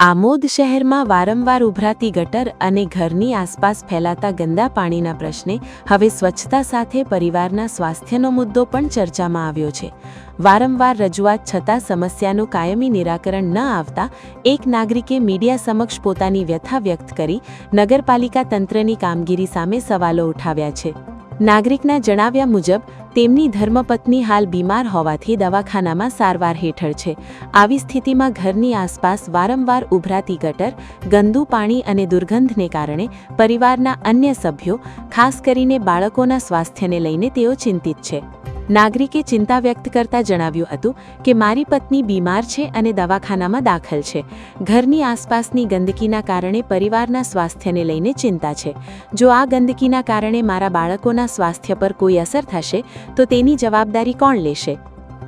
આમોદ શહેરમાં વારંવાર ઉભરાતી ગટર અને ઘરની આસપાસ ફેલાતા ગંદા પાણીના પ્રશ્ને હવે સ્વચ્છતા સાથે પરિવારના સ્વાસ્થ્યનો મુદ્દો પણ ચર્ચામાં આવ્યો છે। વારંવાર રજૂઆત છતાં સમસ્યાનું કાયમી નિરાકરણ ન આવતા એક નાગરિકે મીડિયા સમક્ષ પોતાની વ્યથા વ્યક્ત કરી નગરપાલિકા તંત્રની કામગીરી સામે સવાલો ઉઠાવ્યા છે। નાગરિકના જણાવ્યા મુજબ તેમની ધર્મપત્ની હાલ બીમાર હોવાથી દવાખાનામાં સારવાર હેઠળ છે। આવી સ્થિતિમાં ઘરની આસપાસ વારંવાર ઉભરાતી ગટર, ગંદુ પાણી અને દુર્ગંધને કારણે પરિવારના અન્ય સભ્યો, ખાસ કરીને બાળકોના સ્વાસ્થ્યને લઈને તેઓ ચિંતિત છે। નાગરિકે ચિંતા વ્યક્ત કરતા જણાવ્યું હતું કે મારી પત્ની બીમાર છે અને દવાખાનામાં દાખલ છે। ઘરની આસપાસની ગંદકીના કારણે પરિવારના સ્વાસ્થ્યને લઈને ચિંતા છે। જો આ ગંદકીના કારણે મારા બાળકોના સ્વાસ્થ્ય પર કોઈ અસર થશે તો તેની જવાબદારી કોણ લેશે?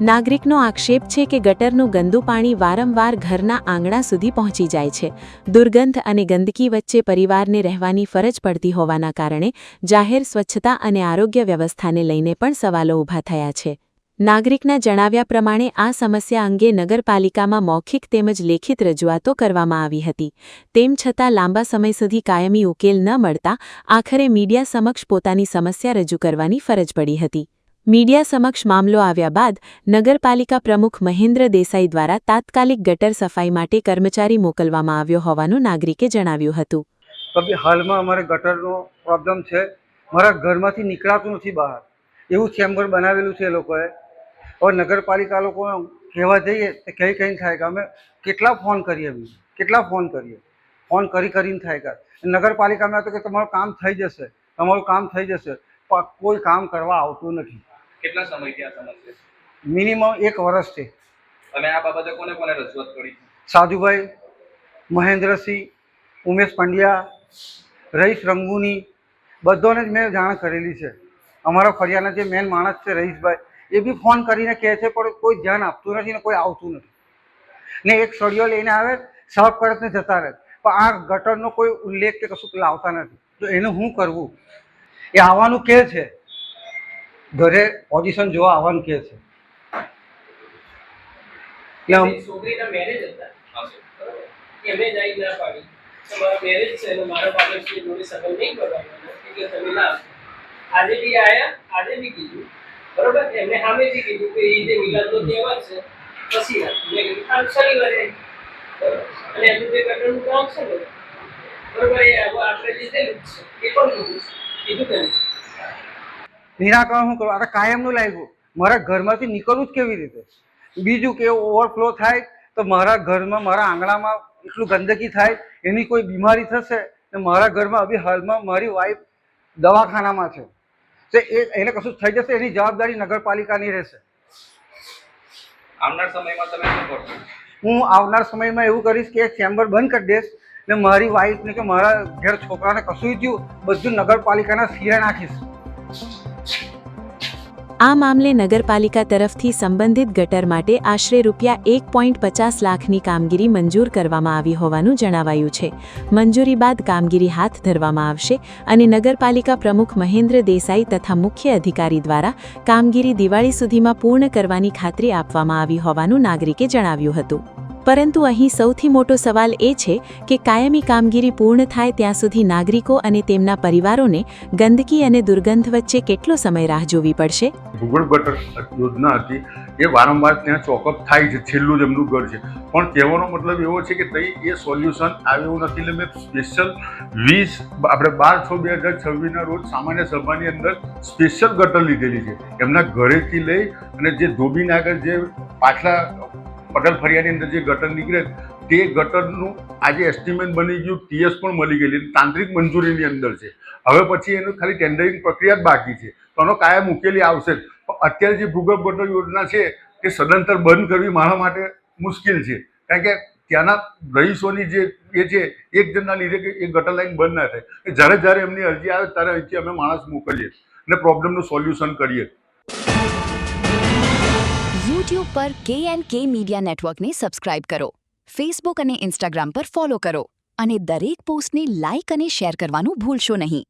નાગરિકનો આક્ષેપ છે કે ગટરનું ગંદુ પાણી વારંવાર ઘરના આંગણા સુધી પહોંચી જાય છે। દુર્ગંધ અને ગંદકી વચ્ચે પરિવારને રહેવાની ફરજ પડતી હોવાના કારણે જાહેર સ્વચ્છતા અને આરોગ્ય વ્યવસ્થાને લઈને પણ સવાલો ઊભા થયા છે। નાગરિકના જણાવ્યા પ્રમાણે આ સમસ્યા અંગે નગરપાલિકામાં મૌખિક તેમજ લેખિત રજૂઆતો કરવામાં આવી હતી। તેમ છતાં લાંબા સમય સુધી કાયમી ઉકેલ ન મળતા આખરે મીડિયા સમક્ષ પોતાની સમસ્યા રજૂ કરવાની ફરજ પડી હતી। મીડિયા સમક્ષ મામલો આવ્યા બાદ નગરપાલિકા પ્રમુખ મહેન્દ્ર દેસાઈ દ્વારા તાત્કાલિક ગટર સફાઈ માટે કર્મચારી મોકલવામાં આવ્યો હોવાનું નાગરિકે જણાવ્યું હતું। કભી હાલમાં અમારે ગટરનો પ્રોબ્લેમ છે। મારા ઘરમાંથી નીકળાતું નથી બહાર, એવું ચેમ્બર બનાવેલું છે એ લોકોએ। और નગરપાલિકા લોકો કહેવા જઈએ તો કહીને થાય કે અમે કેટલા ફોન કરીએ, ફોન કરીને થાય કે નગરપાલિકામાં તો કે તમારું કામ થઈ જશે, પણ કોઈ કામ કરવા આવતું નથી। કેટલા સમયથી આ સમસ્યા? મિનિમમ 1 વર્ષથી। તમે આ બાબતે કોને રજૂઆત કરી? સાધુભાઈ, મહેન્દ્રસિંહ, ઉમેશ પંડ્યા, રહીશ રંગુની, બધાને જ મેં જાણ કરેલી છે। અમારા ફળિયાના જે મેન માણસ છે રહીશભાઈ, એ બી ફોન કરીને કહે છે પણ કોઈ ધ્યાન આપતું નથી ને કોઈ આવતું નથી। ને એક સળિયો લઈને આવે, સાફ કરતને જતા રહે, પણ આ ગટરનો કોઈ ઉલ્લેખ કે કશું લાવતા નથી। તો એનું શું કરવું? એ આવવાનું કહે છે, ઘરે ઓડિશન જોવા આવવાનું કહે છે। છોકરીના મેરેજ હતા, એમને જાય ના પાડી, તમારા મેરેજ છે અને મારા પાડોશી જોડે સંબંધ નહીં કરવાનો એટલે તમે ના આવશો। આજે બી આયા, આજે બી કીધું, બરોબર? એમને સામેથી કીધું કે ઈદે મિલાદનો તહેવાર છે, પછી મેં કીધું શનિવારે અને એમનું જે ગટરનું કામ છે ને, બરોબર, એ આપણે લીધેલું જ છે, એ પણ કીધું કે નિરાકરણ શું કરવું? આ કાયમનું લાગ્યું, મારા ઘરમાંથી નીકળવું જ કેવી રીતે? બીજું કે ઓવરફ્લો થાય તો મારા ઘરમાં, મારા આંગણામાં એટલું ગંદકી થાય, એની કોઈ બીમારી થશે ને મારા ઘરમાં અભી હાલમાં મારી વાઈફ દવાખાનામાં છે, તો એને કશું થઈ જશે એની જવાબદારી નગરપાલિકાની રહેશે। આવનાર સમયમાં તમે શું કરશો? હું આવનાર સમયમાં એવું કરીશ કે એક ચેમ્બર બંધ કરી દઈશ ને મારી વાઈફને કે મારા ઘેર છોકરાને કશું થયું બધું નગરપાલિકાના સિરે નાખીશ। આ મામલે નગરપાલિકા તરફથી સંબંધિત ગટર માટે આશરે ₹1.50 લાખની કામગીરી મંજૂર કરવામાં આવી હોવાનું જણાવાયું છે। મંજૂરી બાદ કામગીરી હાથ ધરવામાં આવશે અને નગરપાલિકા પ્રમુખ મહેન્દ્ર દેસાઈ તથા મુખ્ય અધિકારી દ્વારા કામગીરી દિવાળી સુધીમાં પૂર્ણ કરવાની ખાતરી આપવામાં આવી હોવાનું નાગરિકે જણાવ્યું હતું। પરંતુ અહીં સૌથી મોટો સવાલ એ છે કે કાયમી કામગીરી પૂર્ણ થાય ત્યાં સુધી નાગરિકો અને તેમના પરિવારોને ગંદકી અને દુર્ગંધ વચ્ચે કેટલો સમય રાહ જોવી પડશે? ભૂગોળ ગટર યોજના હતી એ વારંવાર ત્યાં ચોકઅપ થાય છે, છેલ્લું જ એમનું ઘર છે, પણ કહેવાનો મતલબ એવો છે કે તઈ એ સોલ્યુશન આવ્યું નથી। એટલે મેં સ્પેશિયલ 12/6/2026ના રોજ સામાન્ય સભાની અંદર સ્પેશિયલ ગટર લીધેલી છે એમના ઘરેથી લઈ, અને જે ધોબીને આગળ જે પાછલા પટેલ ફળિયાની અંદર જે ગટર નીકળે તે ગટરનું આજે એસ્ટિમેટ બની ગયું, ટીએસ પણ મળી ગયેલી, તાંત્રિક મંજૂરીની અંદર છે। હવે પછી એનું ખાલી ટેન્ડરિંગ પ્રક્રિયા જ બાકી છે, તો એનો કાયમ ઉકેલી આવશે જ। અત્યારે જે ભૂગર્ભ ગટર યોજના છે તે સદંતર બંધ કરવી મારા માટે મુશ્કેલ છે, કારણ કે ત્યાંના રહીશોની જે એ છે એક જણના લીધે કે એ ગટર લાઈન બંધ ના થાય। જ્યારે એમની અરજી આવે ત્યારે અહીંથી અમે માણસ મોકલીએ અને પ્રોબ્લેમનું સોલ્યુશન કરીએ। YouTube પર KNK મીડિયા નેટવર્કને સબસ્ક્રાઇબ કરો, Facebook અને Instagram પર ફોલો કરો અને દરેક પોસ્ટને લાઇક અને શેર કરવાનું ભૂલશો નહીં।